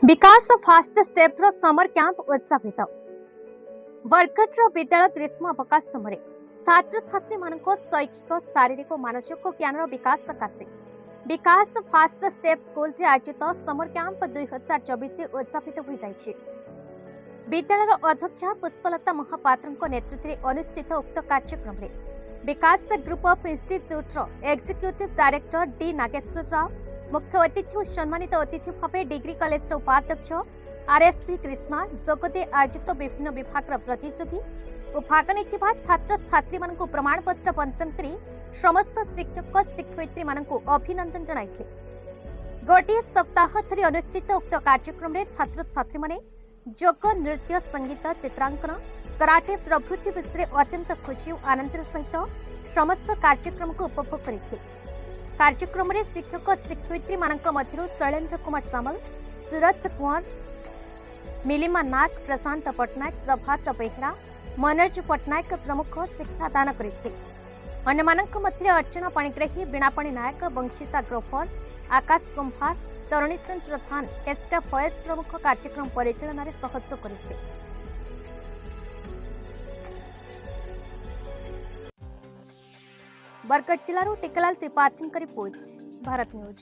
विकास fast step रो summer camp उत्साहित बरगढ़ विद्यालय ग्रीष्म अवकाश समय छात्र छात्री मानक शैक्षिक शारीरिक और मानसिक ज्ञान विकास सकाशे विकास फास्ट स्टेप स्कूल आयोजित समर कैंप 2024 उत्साहित हो जाइए। विद्यालय अध्यक्षा पुष्पलता महापात्र नेतृत्व में अनुष्ठित उक्त कार्यक्रम में Vikas group of institute executive director D Nageswara Rao मुख्य अतिथि और सम्मानित अतिथि भाव डिग्री कॉलेज उपाध्यक्ष आरएसपी कृष्णा जोगदे आयोजित विभिन्न विभाग प्रतियोगी और भाग नहीं छात्र छात्री मानक प्रमाण पत्र बंटन कर समस्त शिक्षक शिक्षयित्री मानक अभिनंदन जनाइथिले। गोटे सप्ताह धरी अनुष्ठित उक्त कार्यक्रम में छात्र छात्री माने जोग नृत्य संगीत चित्रांकन कराटे प्रभृति विषय अत्यंत खुशी और आनंद सहित समस्त कार्यक्रम को उपभोग करथिले। कार्यक्रम में शिक्षक शिक्षयित्री मानक मध्यरु शैलेन्द्र कुमार सामल सुरथ कुंवर मिलिमा नाग प्रशांत पट्टनायक प्रभात बेहरा मनोज पट्टनायक प्रमुख शिक्षादान करथिले। अन्य मानक मध्य अर्चना पाणिग्राही बीणापाणी नायक वंशिता ग्रोफर आकाश कुंभार तरुणी सेन प्रधान एसके फयज प्रमुख कार्यक्रम परिचालन सहयोग करथिले। बरगढ़ जिलूर टिकलाल त्रिपाठी रिपोर्ट भारत न्यूज।